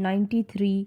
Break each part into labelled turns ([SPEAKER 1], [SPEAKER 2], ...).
[SPEAKER 1] 93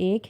[SPEAKER 1] 1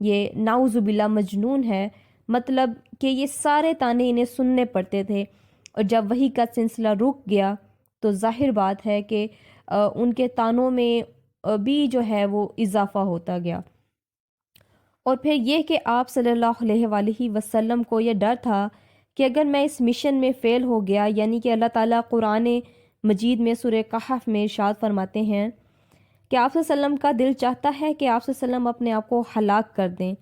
[SPEAKER 1] یہ نعوذ باللہ مجنون ہے، مطلب کہ یہ سارے تانے انہیں سننے پڑتے تھے، اور جب وحی کا سلسلہ رک گیا تو ظاہر بات ہے کہ ان کے تانوں میں بھی جو ہے وہ اضافہ ہوتا گیا۔ اور پھر یہ کہ آپ صلی اللہ علیہ وآلہ وسلم کو یہ ڈر تھا کہ اگر میں اس مشن میں فیل ہو گیا، یعنی کہ اللہ تعالیٰ قرآن مجید میں سورہ کہف میں ارشاد فرماتے ہیں کہ آپ صلی اللہ علیہ وسلم کا دل چاہتا ہے کہ آپ صلی اللہ علیہ وسلم اپنے آپ کو ہلاک کر دیں،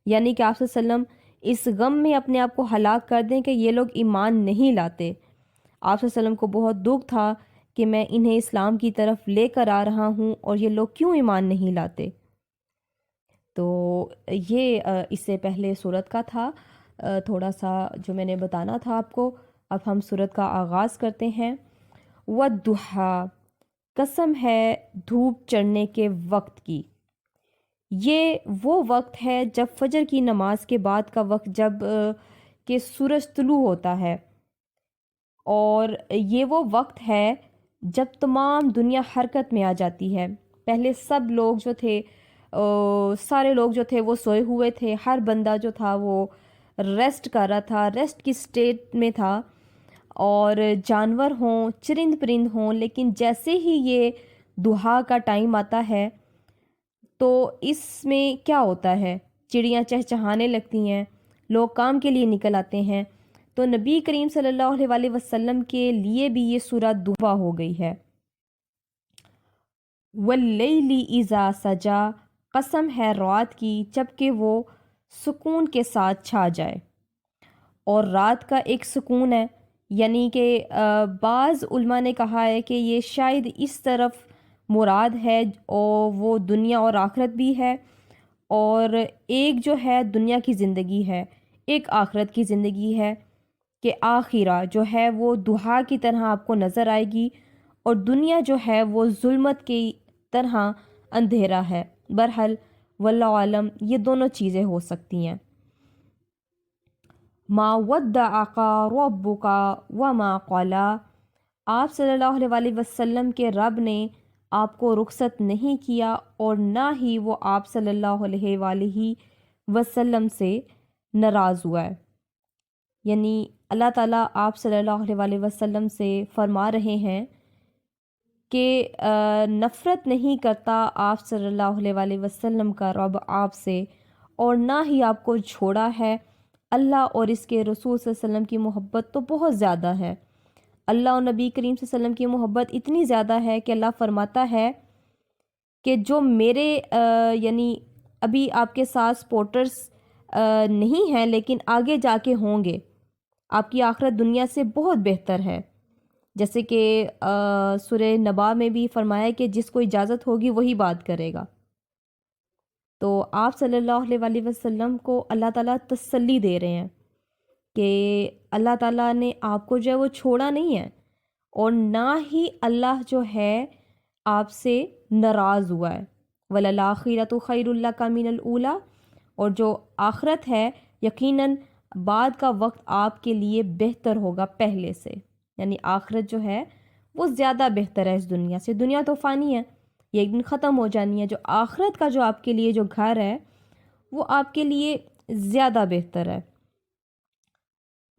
[SPEAKER 1] یعنی کہ آپ صلی اللہ علیہ وسلم اس غم میں اپنے آپ کو ہلاک کر دیں کہ یہ لوگ ایمان نہیں لاتے۔ آپ صلی اللہ علیہ وسلم کو بہت دکھ تھا کہ میں انہیں اسلام کی طرف لے کر آ رہا ہوں اور یہ لوگ کیوں ایمان نہیں لاتے۔ تو یہ اس سے پہلے سورت کا تھا تھوڑا سا جو میں نے بتانا تھا آپ کو۔ اب ہم سورت کا آغاز کرتے ہیں۔ وَالضُّحَىٰ، قسم ہے دھوپ چڑھنے کے وقت کی۔ یہ وہ وقت ہے جب فجر کی نماز کے بعد کا وقت، جب کہ سورج طلوع ہوتا ہے، اور یہ وہ وقت ہے جب تمام دنیا حرکت میں آ جاتی ہے۔ پہلے سب لوگ جو تھے سارے لوگ جو تھے وہ سوئے ہوئے تھے، ہر بندہ جو تھا وہ ریسٹ کر رہا تھا، ریسٹ کی سٹیٹ میں تھا، اور جانور ہوں چرند پرند ہوں، لیکن جیسے ہی یہ ضحیٰ کا ٹائم آتا ہے تو اس میں کیا ہوتا ہے، چڑیاں چہچہانے لگتی ہیں، لوگ کام کے لیے نکل آتے ہیں۔ تو نبی کریم صلی اللہ علیہ وآلہ وسلم کے لیے بھی یہ سورۃ ضحیٰ ہو گئی ہے۔ واللیل اذا سجا، قسم ہے رات کی جب کہ وہ سکون کے ساتھ چھا جائے۔ اور رات کا ایک سکون ہے، یعنی کہ بعض علماء نے کہا ہے کہ یہ شاید اس طرف مراد ہے، اور وہ دنیا اور آخرت بھی ہے، اور ایک جو ہے دنیا کی زندگی ہے، ایک آخرت کی زندگی ہے، کہ آخرہ جو ہے وہ ضحیٰ کی طرح آپ کو نظر آئے گی، اور دنیا جو ہے وہ ظلمت کی طرح اندھیرا ہے۔ بہرحال واللہ عالم یہ دونوں چیزیں ہو سکتی ہیں۔ ما ودعک ربک وما قلی، آپ صلی اللہ علیہ وآلہ وسلم کے رب نے آپ کو رخصت نہیں کیا، اور نہ ہی وہ آپ صلی اللہ علیہ وآلہ وسلم سے ناراض ہوا ہے۔ یعنی اللہ تعالیٰ آپ صلی اللہ علیہ وآلہ وسلم سے فرما رہے ہیں کہ نفرت نہیں کرتا آپ صلی اللہ علیہ وآلہ وسلم کا رب آپ سے، اور نہ ہی آپ کو چھوڑا ہے۔ اللہ اور اس کے رسول صلی اللہ علیہ وسلم کی محبت تو بہت زیادہ ہے۔ اللہ اور نبی کریم صلی اللہ علیہ وسلم کی محبت اتنی زیادہ ہے کہ اللہ فرماتا ہے کہ جو میرے یعنی ابھی آپ کے ساتھ سپورٹرز نہیں ہیں، لیکن آگے جا کے ہوں گے، آپ کی آخرت دنیا سے بہت بہتر ہے۔ جیسے کہ سورہ نبا میں بھی فرمایا کہ جس کو اجازت ہوگی وہی بات کرے گا۔ تو آپ صلی اللہ علیہ وآلہ وسلم کو اللہ تعالیٰ تسلی دے رہے ہیں کہ اللہ تعالیٰ نے آپ کو جو ہے وہ چھوڑا نہیں ہے، اور نہ ہی اللہ جو ہے آپ سے ناراض ہوا ہے۔ وَلَلْآخِرَةُ خَيْرٌ لَكَ مِنَ الْأُولَىٰ، اور جو آخرت ہے یقیناً بعد کا وقت آپ کے لیے بہتر ہوگا پہلے سے، یعنی آخرت جو ہے وہ زیادہ بہتر ہے اس دنیا سے۔ دنیا تو فانی ہے، یہ ایک دن ختم ہو جانی ہے، جو آخرت کا جو آپ کے لیے جو گھر ہے وہ آپ کے لیے زیادہ بہتر ہے۔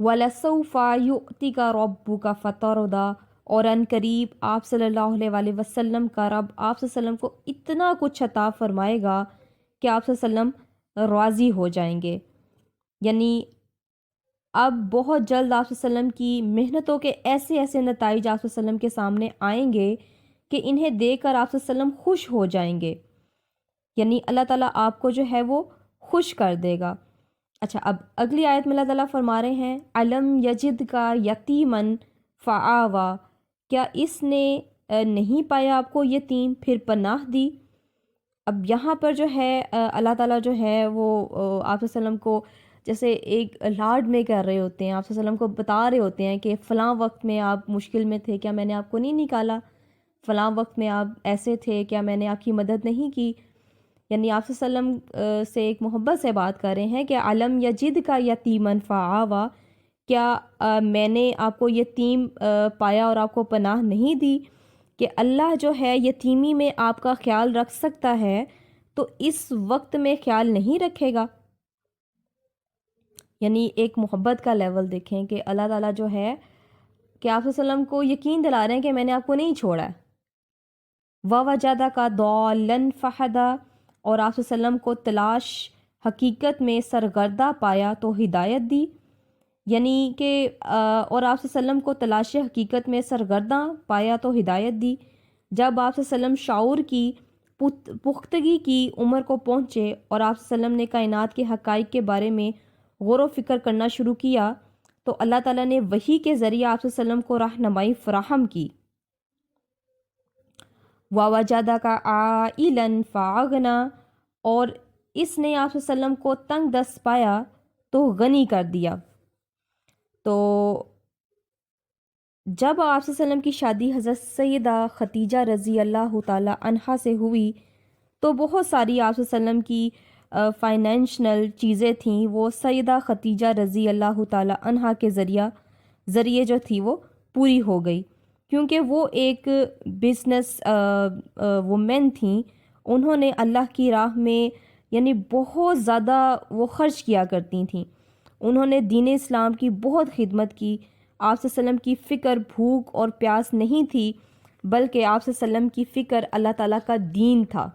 [SPEAKER 1] وَلَسَوْفَ يُؤْتِكَ رَبُّكَ فَتَرْضَىٰ، اور ان قریب آپ صلی اللہ علیہ وآلہ وسلم کا رب آپ صلی اللہ علیہ وسلم کو اتنا کچھ عطا فرمائے گا کہ آپ صلی اللہ علیہ وسلم راضی ہو جائیں گے۔ یعنی اب بہت جلد آپ صلی اللہ علیہ وسلم کی محنتوں کے ایسے ایسے نتائج آپ صلی اللہ علیہ وسلم کے سامنے آئیں گے کہ انہیں دیکھ کر آپ صلی اللہ علیہ وسلم خوش ہو جائیں گے، یعنی اللہ تعالیٰ آپ کو جو ہے وہ خوش کر دے گا۔ اچھا، اب اگلی آیت میں اللہ تعالیٰ فرما رہے ہیں علم یجد کا یتیمن فآوا، کیا اس نے نہیں پایا آپ کو یتیم پھر پناہ دی۔ اب یہاں پر جو ہے اللہ تعالیٰ جو ہے وہ آپ صلی اللہ علیہ وسلم کو جیسے ایک لاڈ میں کر رہے ہوتے ہیں، آپ صلی اللہ علیہ وسلم کو بتا رہے ہوتے ہیں کہ فلاں وقت میں آپ مشکل میں تھے، کیا میں نے آپ کو نہیں نکالا؟ فلاں وقت میں آپ ایسے تھے، کیا میں نے آپ کی مدد نہیں کی؟ یعنی آپ صلی اللہ علیہ وسلم سے ایک محبت سے بات کر رہے ہیں کہ علم یجد کا یتیمن فآوا، کیا میں نے آپ کو یتیم پایا اور آپ کو پناہ نہیں دی؟ کہ اللہ جو ہے یتیمی میں آپ کا خیال رکھ سکتا ہے، تو اس وقت میں خیال نہیں رکھے گا؟ یعنی ایک محبت کا لیول دیکھیں کہ اللہ تعالیٰ جو ہے کہ آپ صلی اللہ علیہ وسلم کو یقین دلا رہے ہیں کہ میں نے آپ کو نہیں چھوڑا ہے. وَوَجَدَكَ ضَالًّا فَهَدَىٰ، اور آپ صلی اللہ علیہ وسلم کو تلاش حقیقت میں سرگردہ پایا تو ہدایت دی. یعنی کہ اور آپ صلی اللہ علیہ وسلم کو تلاش حقیقت میں سرگردہ پایا تو ہدایت دی. جب آپ صلی اللہ علیہ وسلم شعور کی پختگی کی عمر کو پہنچے اور آپ صلی اللہ علیہ وسلم نے کائنات کے حقائق کے بارے میں غور و فکر کرنا شروع کیا تو اللہ تعالیٰ نے وحی کے ذریعے آپ صلی اللہ علیہ وسلم کو رہنمائی فراہم کی. وَوَجَدَكَ عَائِلًا فَأَغْنَىٰ، اور اس نے آپ صلی اللہ علیہ وسلم کو تنگ دست پایا تو غنی کر دیا. تو جب آپ صلی اللہ علیہ وسلم کی شادی حضرت سیدہ خدیجہ رضی اللہ تعالی عنہا سے ہوئی تو بہت ساری آپ صلی اللہ علیہ وسلم کی فائنینشنل چیزیں تھیں، وہ سیدہ خدیجہ رضی اللہ تعالی عنہا کے ذریعے جو تھی وہ پوری ہو گئی، کیونکہ وہ ایک بزنس وومن تھیں. انہوں نے اللہ کی راہ میں یعنی بہت زیادہ وہ خرچ کیا کرتی تھیں. انہوں نے دین اسلام کی بہت خدمت کی. آپ صلی اللہ علیہ وسلم کی فکر بھوک اور پیاس نہیں تھی، بلکہ آپ صلی اللہ علیہ وسلم کی فکر اللہ تعالیٰ کا دین تھا.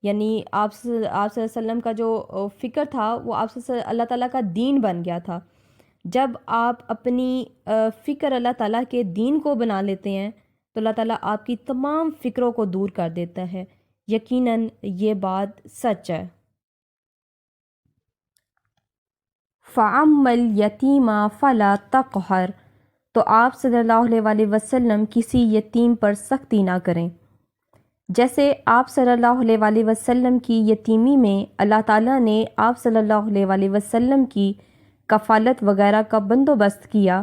[SPEAKER 1] یعنی آپ صلی اللہ علیہ وسلم کا جو فکر تھا وہ اللہ تعالیٰ کا دین بن گیا تھا. جب آپ اپنی فکر اللہ تعالیٰ کے دین کو بنا لیتے ہیں تو اللہ تعالیٰ آپ کی تمام فکروں کو دور کر دیتا ہے. یقیناً یہ بات سچ ہے. فَأَمَّا الْيَتِيمَ فَلَا تَقْهَرْ، تو آپ صلی اللہ علیہ وسلم کسی یتیم پر سختی نہ کریں. جیسے آپ صلی اللہ علیہ وسلم کی یتیمی میں اللہ تعالیٰ نے آپ صلی اللہ علیہ وسلم کی کفالت وغیرہ کا بندوبست کیا،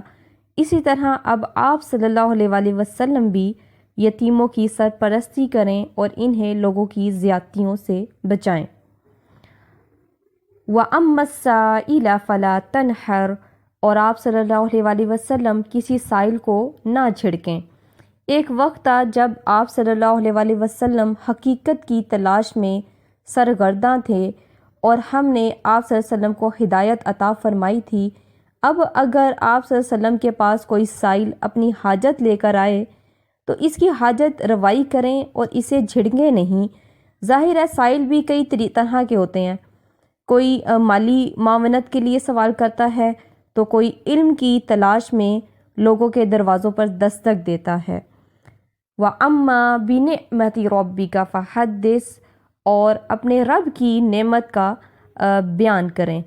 [SPEAKER 1] اسی طرح اب آپ صلی اللہ علیہ وسلم بھی یتیموں کی سرپرستی کریں اور انہیں لوگوں کی زیادتیوں سے بچائیں. وَأَمَّا السَّائِلَ فَلَا تَنْحَرْ، اور آپ صلی اللہ علیہ وسلم کسی سائل کو نہ چھڑکیں. ایک وقت تھا جب آپ صلی اللہ علیہ وسلم حقیقت کی تلاش میں سرگرداں تھے اور ہم نے آپ صلی اللہ علیہ وسلم کو ہدایت عطا فرمائی تھی. اب اگر آپ صلی اللہ علیہ وسلم کے پاس کوئی سائل اپنی حاجت لے کر آئے تو اس کی حاجت روائی کریں اور اسے جھڑکیں نہیں. ظاہر ہے سائل بھی کئی طرح کے ہوتے ہیں. کوئی مالی معاونت کے لیے سوال کرتا ہے تو کوئی علم کی تلاش میں لوگوں کے دروازوں پر دستک دیتا ہے. وَأَمَّا بِنِعْمَةِ رَبِّكَ فَحَدِّثْ، اور اپنے رب کی نعمت کا بیان کریں.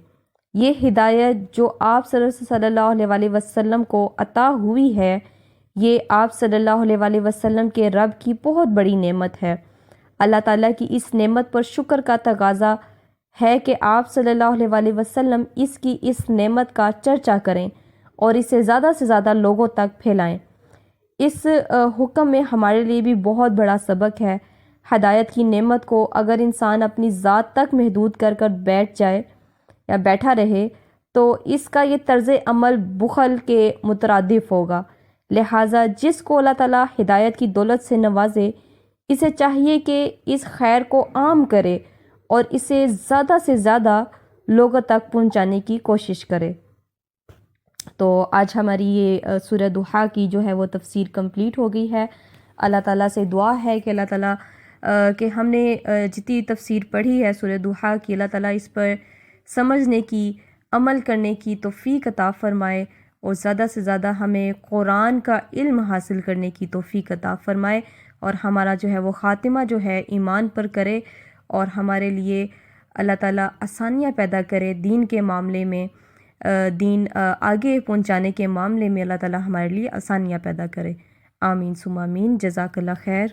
[SPEAKER 1] یہ ہدایت جو آپ صلی اللہ علیہ وسلم کو عطا ہوئی ہے یہ آپ صلی اللہ علیہ وسلم کے رب کی بہت بڑی نعمت ہے. اللہ تعالیٰ کی اس نعمت پر شکر کا تقاضا ہے کہ آپ صلی اللہ علیہ وسلم اس نعمت کا چرچا کریں اور اسے زیادہ سے زیادہ لوگوں تک پھیلائیں. اس حکم میں ہمارے لیے بھی بہت بڑا سبق ہے. ہدایت کی نعمت کو اگر انسان اپنی ذات تک محدود کر بیٹھ جائے یا بیٹھا رہے تو اس کا یہ طرز عمل بخل کے مترادف ہوگا. لہٰذا جس کو اللہ تعالیٰ ہدایت کی دولت سے نوازے اسے چاہیے کہ اس خیر کو عام کرے اور اسے زیادہ سے زیادہ لوگوں تک پہنچانے کی کوشش کرے. تو آج ہماری یہ سورہ ضحیٰ کی جو ہے وہ تفسیر کمپلیٹ ہو گئی ہے. اللہ تعالیٰ سے دعا ہے کہ اللہ تعالیٰ کہ ہم نے جتنی تفسیر پڑھی ہے سورہ ضحیٰ کی، اللہ تعالیٰ اس پر سمجھنے کی، عمل کرنے کی توفیق عطا فرمائے اور زیادہ سے زیادہ ہمیں قرآن کا علم حاصل کرنے کی توفیق عطا فرمائے اور ہمارا جو ہے وہ خاتمہ جو ہے ایمان پر کرے اور ہمارے لیے اللہ تعالیٰ آسانیاں پیدا کرے دین کے معاملے میں، دین آگے پہنچانے کے معاملے میں اللہ تعالیٰ ہمارے لیے آسانیاں پیدا کرے. آمین ثم آمین. جزاک اللہ خیر.